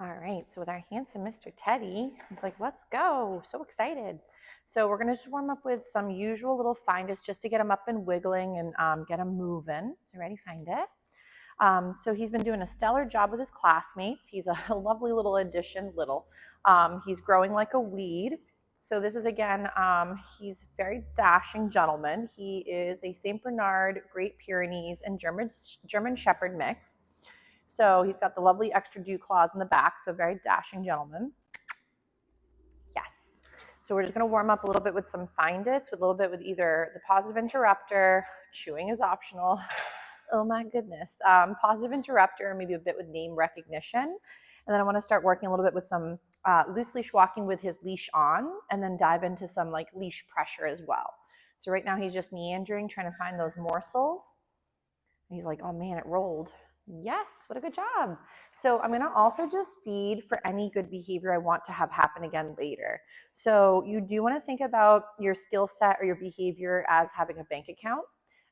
All right, so with our handsome Mr. Teddy, he's like, let's go. So excited. So we're going to just warm up with some usual little find us just to get him up and wiggling and get him moving. So ready, find it. So he's been doing a stellar job with his classmates. He's a lovely little addition, he's growing like a weed. So this is, again, he's a very dashing gentleman. He is a St. Bernard, Great Pyrenees, and German Shepherd mix. So he's got the lovely extra dew claws in the back, so very dashing gentleman. Yes. So we're just going to warm up a little bit with some find its, with a little bit with either the positive interrupter, chewing is optional. Oh my goodness. Positive interrupter, maybe a bit with name recognition. And then I want to start working a little bit with some loose leash walking with his leash on, and then dive into some like leash pressure as well. So right now he's just meandering, trying to find those morsels. And he's like, oh man, it rolled. Yes, what a good job. So I'm going to also just feed for any good behavior I want to have happen again later. So you do want to think about your skill set or your behavior as having a bank account.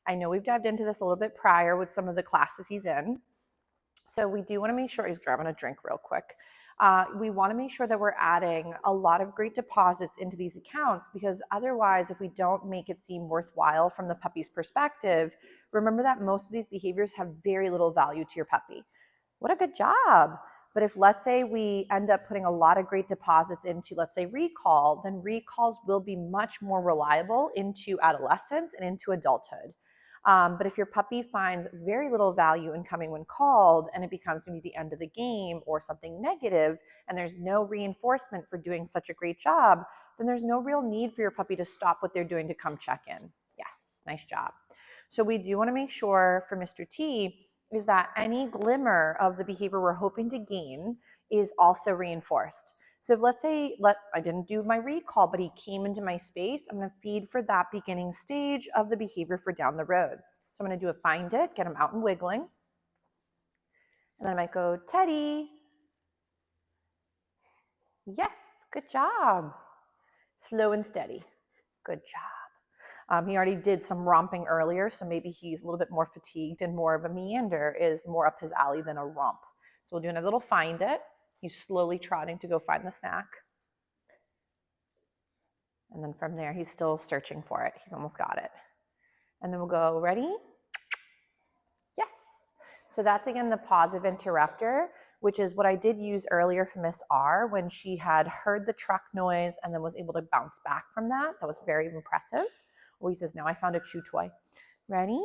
I know we've dived into this a little bit prior with some of the classes he's in. So we do want to make sure, he's grabbing a drink real quick. We want to make sure that we're adding a lot of great deposits into these accounts, because otherwise, if we don't make it seem worthwhile from the puppy's perspective, remember that most of these behaviors have very little value to your puppy. What a good job. But if, let's say, we end up putting a lot of great deposits into, let's say, recall, then recalls will be much more reliable into adolescence and into adulthood. But if your puppy finds very little value in coming when called, and it becomes maybe the end of the game or something negative, and there's no reinforcement for doing such a great job, then there's no real need for your puppy to stop what they're doing to come check in. Yes, nice job. So we do want to make sure for Mr. T is that any glimmer of the behavior we're hoping to gain is also reinforced. So if, let's say, I didn't do my recall, but he came into my space, I'm going to feed for that beginning stage of the behavior for down the road. So I'm going to do a find it, get him out and wiggling. And then I might go, Teddy. Yes, good job. Slow and steady. Good job. He already did some romping earlier, so maybe he's a little bit more fatigued, and more of a meander is more up his alley than a romp. So we'll do another little find it. He's slowly trotting to go find the snack. And then from there, he's still searching for it. He's almost got it. And then we'll go, ready? Yes. So that's, again, the positive interrupter, which is what I did use earlier for Miss R when she had heard the truck noise and then was able to bounce back from that. That was very impressive. Oh, he says, now I found a chew toy. Ready?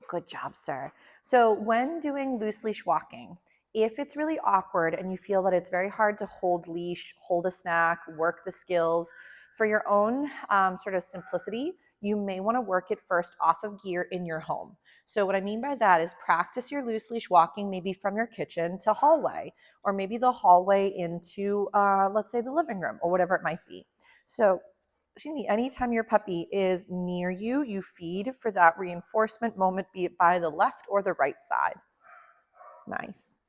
Good job, sir. So when doing loose leash walking, if it's really awkward and you feel that it's very hard to hold leash, hold a snack, work the skills, for your own sort of simplicity, you may want to work it first off of gear in your home. So what I mean by that is practice your loose leash walking maybe from your kitchen to hallway, or maybe the hallway into, let's say, the living room, or whatever it might be. So anytime your puppy is near you, you feed for that reinforcement moment, be it by the left or the right side. Nice.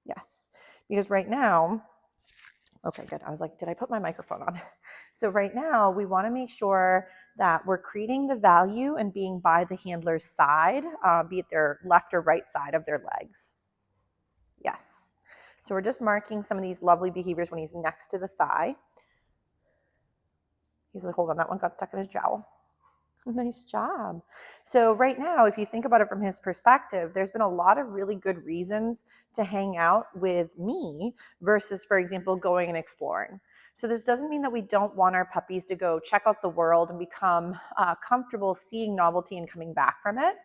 Yes. Because right now, okay, good. I was like, did I put my microphone on? So right now, we want to make sure that we're creating the value and being by the handler's side, be it their left or right side of their legs. Yes. So we're just marking some of these lovely behaviors when he's next to the thigh. He's like, hold on, that one got stuck in his jowl. Nice job. So right now, if you think about it from his perspective, there's been a lot of really good reasons to hang out with me versus, for example, going and exploring. So this doesn't mean that we don't want our puppies to go check out the world and become comfortable seeing novelty and coming back from it.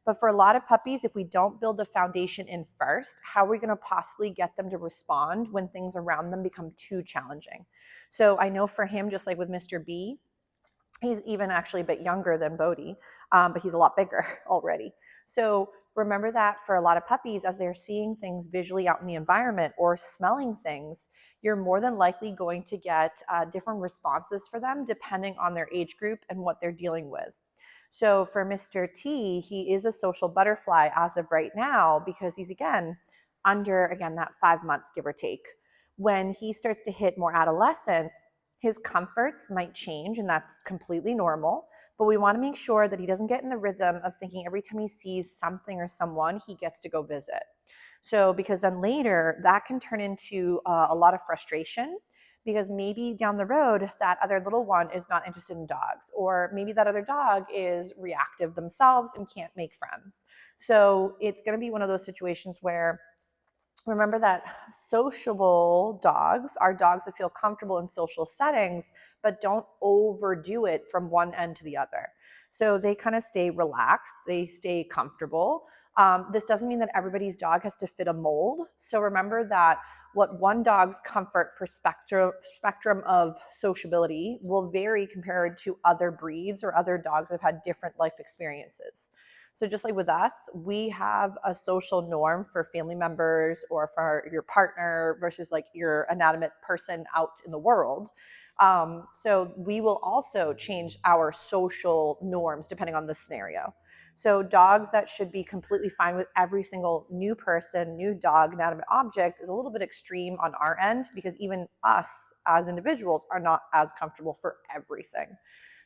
But for a lot of puppies, if we don't build the foundation in first, how are we going to possibly get them to respond when things around them become too challenging? So I know for him, just like with Mr. B, he's even actually a bit younger than Bodhi, but he's a lot bigger already. So remember that for a lot of puppies, as they're seeing things visually out in the environment or smelling things, you're more than likely going to get different responses for them depending on their age group and what they're dealing with. So for Mr. T, he is a social butterfly as of right now because he's, again, under, that 5 months, give or take. When he starts to hit more adolescence, his comforts might change, and that's completely normal, but we want to make sure that he doesn't get in the rhythm of thinking every time he sees something or someone, he gets to go visit. So because then later that can turn into a lot of frustration, because maybe down the road that other little one is not interested in dogs, or maybe that other dog is reactive themselves and can't make friends. So it's going to be one of those situations where, remember that sociable dogs are dogs that feel comfortable in social settings, but don't overdo it from one end to the other. So they kind of stay relaxed, they stay comfortable. This doesn't mean that everybody's dog has to fit a mold. So remember that what one dog's comfort for spectrum of sociability will vary compared to other breeds or other dogs that have had different life experiences. So just like with us, we have a social norm for family members or for your partner versus like your inanimate person out in the world. So we will also change our social norms depending on the scenario. So dogs that should be completely fine with every single new person, new dog, inanimate object is a little bit extreme on our end, because even us as individuals are not as comfortable for everything.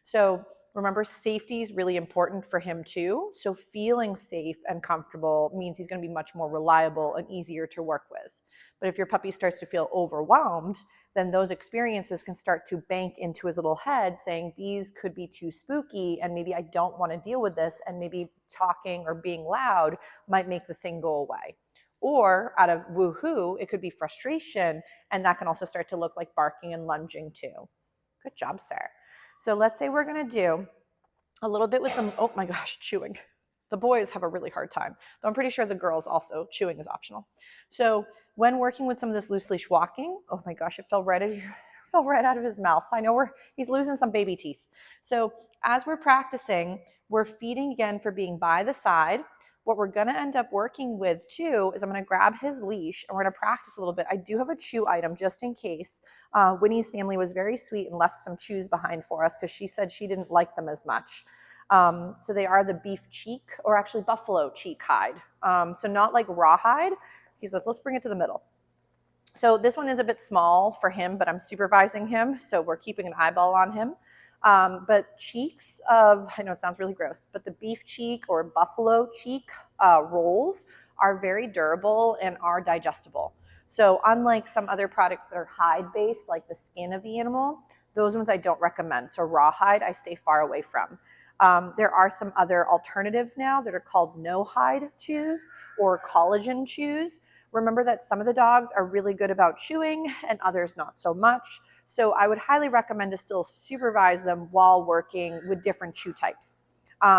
So remember, safety is really important for him too. So feeling safe and comfortable means he's going to be much more reliable and easier to work with. But if your puppy starts to feel overwhelmed, then those experiences can start to bank into his little head saying, these could be too spooky and maybe I don't want to deal with this, and maybe talking or being loud might make the thing go away. Or out of woohoo, it could be frustration, and that can also start to look like barking and lunging too. Good job, sir. So let's say we're going to do a little bit with some, oh my gosh, chewing. The boys have a really hard time, though I'm pretty sure the girls also, chewing is optional. So when working with some of this loose leash walking, oh my gosh, it fell right out of his mouth. I know he's losing some baby teeth. So as we're practicing, we're feeding again for being by the side. What we're going to end up working with too is I'm going to grab his leash and we're going to practice a little bit. I do have a chew item just in case. Winnie's family was very sweet and left some chews behind for us because she said she didn't like them as much. So they are the beef cheek, or actually buffalo cheek hide. So not like rawhide. He says, let's bring it to the middle. So this one is a bit small for him, but I'm supervising him, so we're keeping an eyeball on him. But cheeks of, I know it sounds really gross, but the beef cheek or buffalo cheek rolls are very durable and are digestible. So unlike some other products that are hide-based, like the skin of the animal, those ones I don't recommend. So rawhide, I stay far away from. There are some other alternatives now that are called no-hide chews or collagen chews. Remember that some of the dogs are really good about chewing and others not so much. So I would highly recommend to still supervise them while working with different chew types.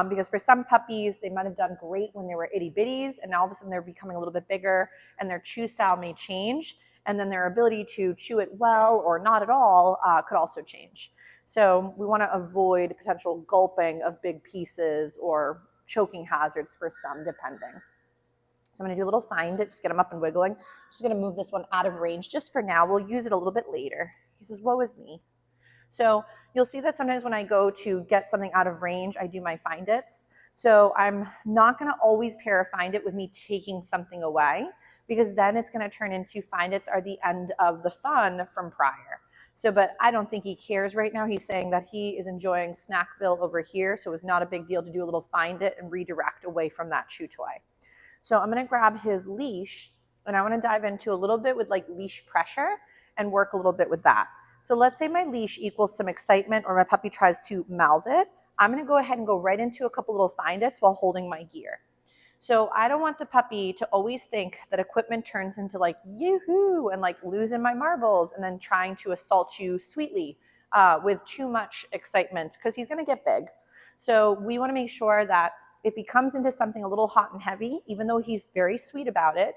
Because for some puppies, they might have done great when they were itty bitties, and now all of a sudden they're becoming a little bit bigger and their chew style may change, and then their ability to chew it well or not at all could also change. So we want to avoid potential gulping of big pieces or choking hazards for some, depending. So I'm going to do a little find it, just get him up and wiggling. I'm just going to move this one out of range just for now. We'll use it a little bit later. He says, woe is me. So you'll see that sometimes when I go to get something out of range, I do my find its. So I'm not going to always pair a find it with me taking something away, because then it's going to turn into find its are the end of the fun from prior. So, but I don't think he cares right now. He's saying that he is enjoying Snackville over here, so it's not a big deal to do a little find it and redirect away from that chew toy. So I'm going to grab his leash, and I want to dive into a little bit with like leash pressure and work a little bit with that. So let's say my leash equals some excitement, or my puppy tries to mouth it. I'm going to go ahead and go right into a couple little find its while holding my gear. So I don't want the puppy to always think that equipment turns into like yoo-hoo and like losing my marbles and then trying to assault you sweetly with too much excitement, because he's going to get big. So we want to make sure that if he comes into something a little hot and heavy, even though he's very sweet about it,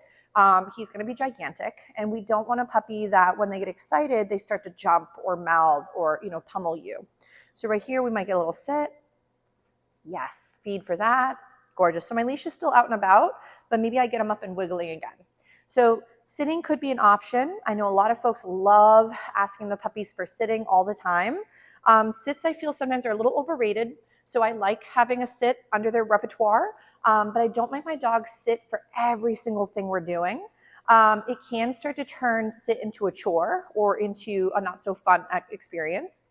he's going to be gigantic. And we don't want a puppy that when they get excited, they start to jump or mouth or, pummel you. So right here, we might get a little sit. Yes, feed for that. Gorgeous. So my leash is still out and about, but maybe I get him up and wiggling again. So sitting could be an option. I know a lot of folks love asking the puppies for sitting all the time. Sits, I feel sometimes are a little overrated. So I like having a sit under their repertoire, but I don't make my dog sit for every single thing we're doing. It can start to turn sit into a chore or into a not so fun experience.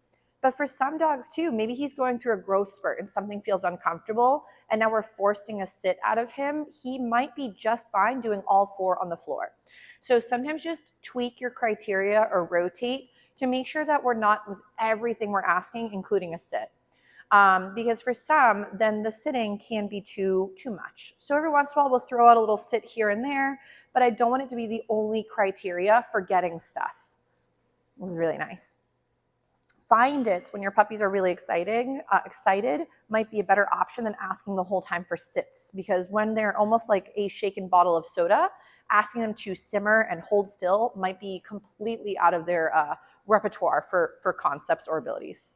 But for some dogs too, maybe he's going through a growth spurt and something feels uncomfortable, and now we're forcing a sit out of him. He might be just fine doing all 4 on the floor. So sometimes just tweak your criteria or rotate to make sure that we're not with everything we're asking, including a sit. Because for some, then the sitting can be too much. So every once in a while, we'll throw out a little sit here and there, but I don't want it to be the only criteria for getting stuff. This is really nice. Find it when your puppies are really excited might be a better option than asking the whole time for sits, because when they're almost like a shaken bottle of soda, asking them to simmer and hold still might be completely out of their repertoire for concepts or abilities.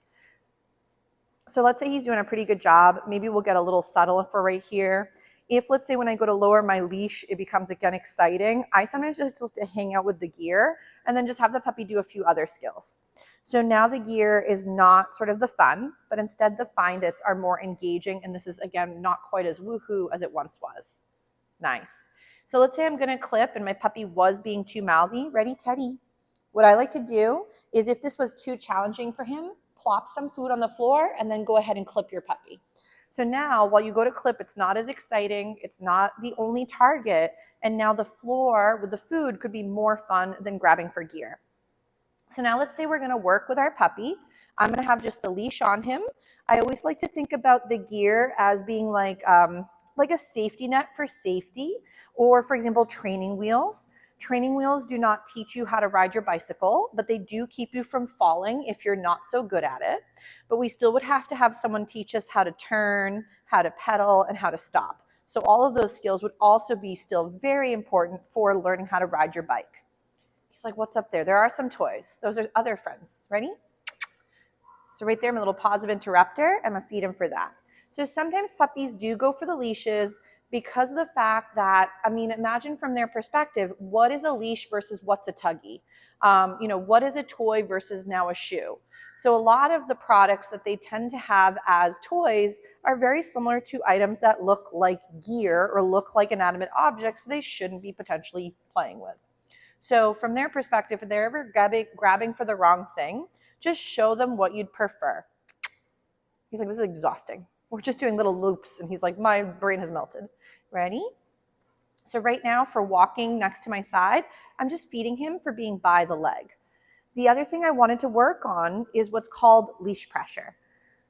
So let's say he's doing a pretty good job. Maybe we'll get a little subtle for right here. If, let's say, when I go to lower my leash, it becomes again exciting, I sometimes just like to hang out with the gear and then just have the puppy do a few other skills. So now the gear is not sort of the fun, but instead the find its are more engaging, and this is again not quite as woohoo as it once was. Nice. So let's say I'm going to clip and my puppy was being too mouthy. Ready, Teddy? What I like to do is, if this was too challenging for him, plop some food on the floor and then go ahead and clip your puppy. So now while you go to clip, it's not as exciting, it's not the only target, and now the floor with the food could be more fun than grabbing for gear. So now let's say we're going to work with our puppy. I'm going to have just the leash on him. I always like to think about the gear as being like a safety net for safety, or for example, training wheels. Training wheels do not teach you how to ride your bicycle, but they do keep you from falling if you're not so good at it. But we still would have to have someone teach us how to turn, how to pedal, and how to stop. So all of those skills would also be still very important for learning how to ride your bike. He's like, what's up there? There are some toys. Those are other friends. Ready? So right there, my little positive interrupter, I'm going to feed him for that. So sometimes puppies do go for the leashes because of the fact that, I mean, imagine from their perspective, what is a leash versus what's a tuggy? What is a toy versus now a shoe? So a lot of the products that they tend to have as toys are very similar to items that look like gear or look like inanimate objects they shouldn't be potentially playing with. So from their perspective, if they're ever grabbing for the wrong thing, just show them what you'd prefer. He's like, this is exhausting. We're just doing little loops. And he's like, my brain has melted. Ready? So right now for walking next to my side, I'm just feeding him for being by the leg. The other thing I wanted to work on is what's called leash pressure.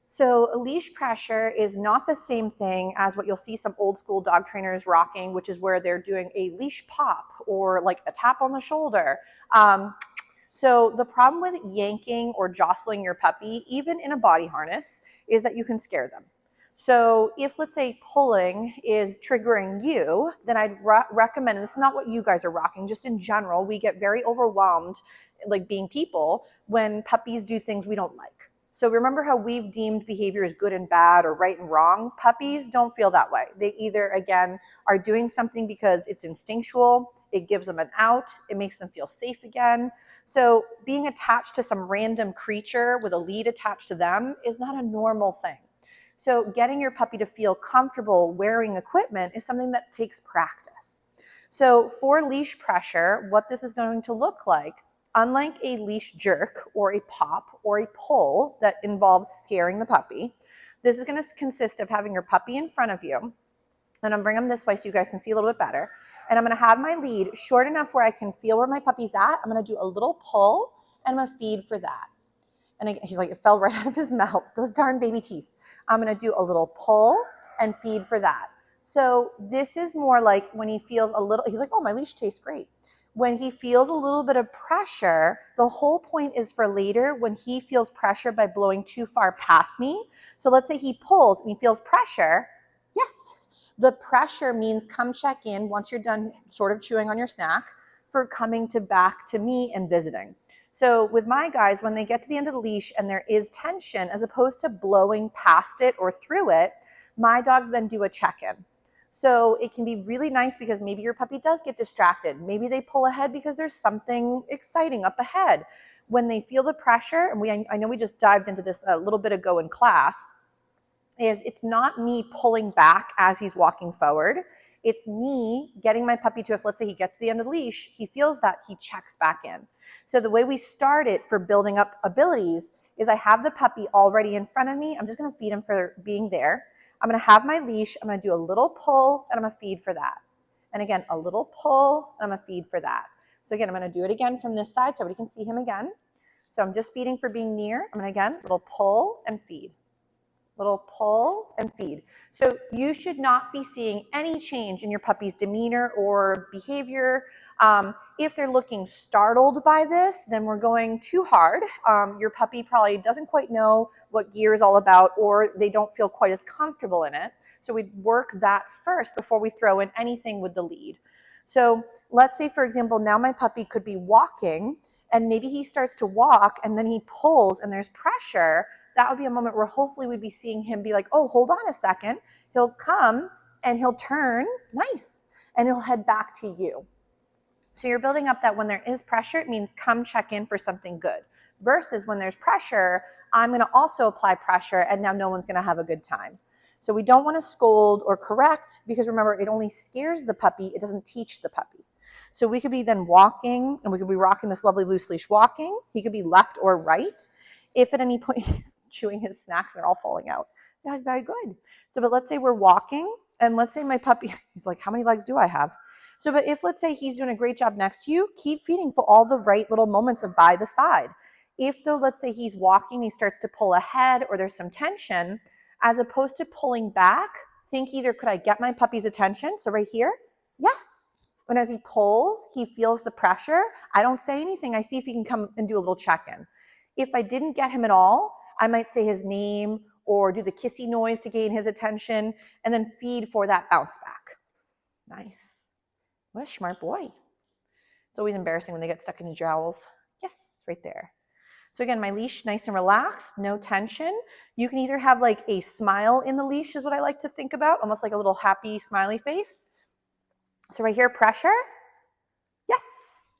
So leash pressure is not the same thing as what you'll see some old school dog trainers rocking, which is where they're doing a leash pop or like a tap on the shoulder. So the problem with yanking or jostling your puppy, even in a body harness, is that you can scare them. So if, let's say, pulling is triggering you, then I'd recommend, and this is not what you guys are rocking, just in general, we get very overwhelmed, like being people, when puppies do things we don't like. So remember how we've deemed behavior as good and bad or right and wrong? Puppies don't feel that way. They either, again, are doing something because it's instinctual, it gives them an out, it makes them feel safe again. So being attached to some random creature with a lead attached to them is not a normal thing. So getting your puppy to feel comfortable wearing equipment is something that takes practice. So for leash pressure, what this is going to look like, unlike a leash jerk or a pop or a pull that involves scaring the puppy, this is going to consist of having your puppy in front of you. And I'm bringing them this way so you guys can see a little bit better. And I'm going to have my lead short enough where I can feel where my puppy's at. I'm going to do a little pull and I'm going to feed for that. And he's like, it fell right out of his mouth, those darn baby teeth. I'm going to do a little pull and feed for that. So this is more like when he feels a little, he's like, oh, my leash tastes great. When he feels a little bit of pressure, the whole point is for later when he feels pressure by blowing too far past me. So let's say he pulls and he feels pressure. Yes, the pressure means come check in once you're done sort of chewing on your snack for coming back to me and visiting. So with my guys, when they get to the end of the leash and there is tension, as opposed to blowing past it or through it, my dogs then do a check-in. So it can be really nice because maybe your puppy does get distracted. Maybe they pull ahead because there's something exciting up ahead. When they feel the pressure, and I know we just dived into this a little bit ago in class, is it's not me pulling back as he's walking forward. It's me getting my puppy to, if let's say he gets to the end of the leash, he feels that, he checks back in. So the way we start it for building up abilities is I have the puppy already in front of me. I'm just going to feed him for being there. I'm going to have my leash. I'm going to do a little pull and I'm going to feed for that. And again, a little pull and I'm going to feed for that. So again, I'm going to do it again from this side so everybody can see him again. So I'm just feeding for being near. I'm going to, again, little pull and feed. Little pull and feed. So you should not be seeing any change in your puppy's demeanor or behavior. If they're looking startled by this, then we're going too hard. Your puppy probably doesn't quite know what gear is all about, or they don't feel quite as comfortable in it. So we'd work that first before we throw in anything with the lead. So let's say, for example, now my puppy could be walking and maybe he starts to walk and then he pulls and there's pressure. That would be a moment where hopefully we'd be seeing him be like, oh, hold on a second. He'll come and he'll turn, nice, and he'll head back to you. So you're building up that when there is pressure, it means come check in for something good. Versus when there's pressure, I'm going to also apply pressure and now no one's going to have a good time. So we don't want to scold or correct because remember, it only scares the puppy. It doesn't teach the puppy. So we could be then walking and we could be rocking this lovely loose leash walking. He could be left or right. If at any point he's chewing his snacks and they're all falling out, that was very good. So, but let's say we're walking and let's say my puppy, he's like, how many legs do I have? So, but if let's say he's doing a great job next to you, keep feeding for all the right little moments of by the side. If though, let's say he's walking, he starts to pull ahead or there's some tension, as opposed to pulling back, think either could I get my puppy's attention? So right here, yes. And as he pulls, he feels the pressure. I don't say anything. I see if he can come and do a little check-in. If I didn't get him at all, I might say his name or do the kissy-noise to gain his attention and then feed for that bounce back. Nice. What a smart boy. It's always embarrassing when they get stuck in jowls. Yes, right there. So again, my leash, nice and relaxed, no tension. You can either have like a smile in the leash is what I like to think about, almost like a little happy smiley face. So right here, pressure. Yes.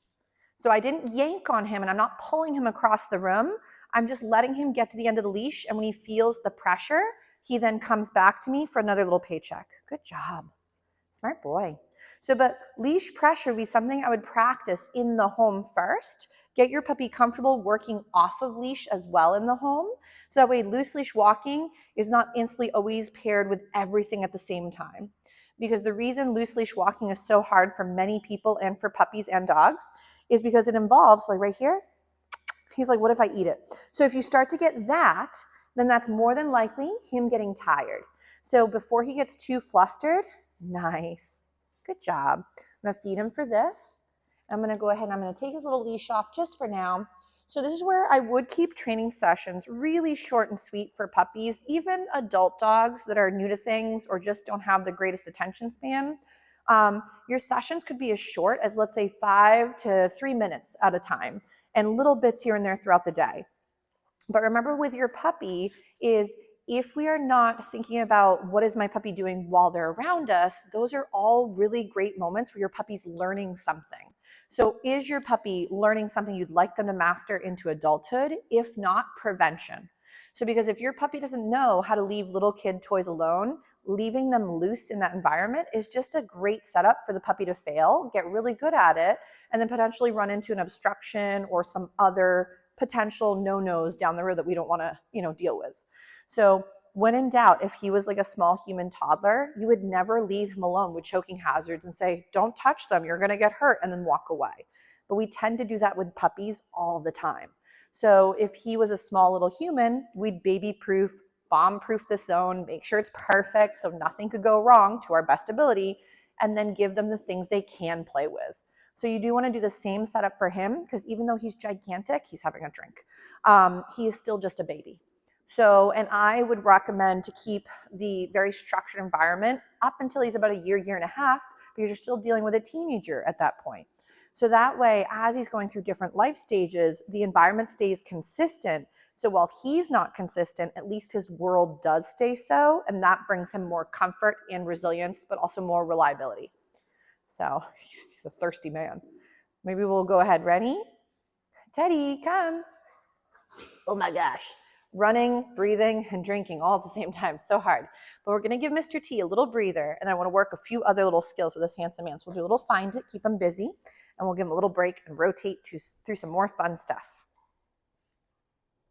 So I didn't yank on him and I'm not pulling him across the room. I'm just letting him get to the end of the leash. And when he feels the pressure, he then comes back to me for another little paycheck. Good job. Smart boy. So, but leash pressure would be something I would practice in the home first. Get your puppy comfortable working off of leash as well in the home. So that way loose leash walking is not instantly always paired with everything at the same time. Because the reason loose leash walking is so hard for many people and for puppies and dogs is because it involves, like right here, he's like, what if I eat it? So if you start to get that, then that's more than likely him getting tired. So before he gets too flustered, nice, good job. I'm gonna feed him for this. I'm gonna go ahead and I'm gonna take his little leash off just for now. So this is where I would keep training sessions really short and sweet for puppies, even adult dogs that are new to things or just don't have the greatest attention span. Your sessions could be as short as, let's say, 5 to 3 minutes at a time and little bits here and there throughout the day. But remember with your puppy is if we are not thinking about what is my puppy doing while they're around us, those are all really great moments where your puppy's learning something. So is your puppy learning something you'd like them to master into adulthood? If not, prevention. So because if your puppy doesn't know how to leave little kid toys alone, leaving them loose in that environment is just a great setup for the puppy to fail, get really good at it, and then potentially run into an obstruction or some other potential no-nos down the road that we don't want to, deal with. So when in doubt, if he was like a small human toddler, you would never leave him alone with choking hazards and say, don't touch them, you're going to get hurt, and then walk away. But we tend to do that with puppies all the time. So if he was a small little human, we'd baby-proof, bomb-proof the zone, make sure it's perfect so nothing could go wrong to our best ability, and then give them the things they can play with. So you do want to do the same setup for him because even though he's gigantic, he's having a drink. He is still just a baby. So, and I would recommend to keep the very structured environment up until he's about a year, year and a half, because you're still dealing with a teenager at that point. So that way, as he's going through different life stages, the environment stays consistent. So while he's not consistent, at least his world does stay so, and that brings him more comfort and resilience, but also more reliability. So he's a thirsty man. Maybe we'll go ahead. Ready? Teddy, come. Oh my gosh. Running, breathing, and drinking all at the same time. So hard. But we're going to give Mr. T a little breather, and I want to work a few other little skills with this handsome man. So we'll do a little find it, keep him busy, and we'll give him a little break and rotate through some more fun stuff.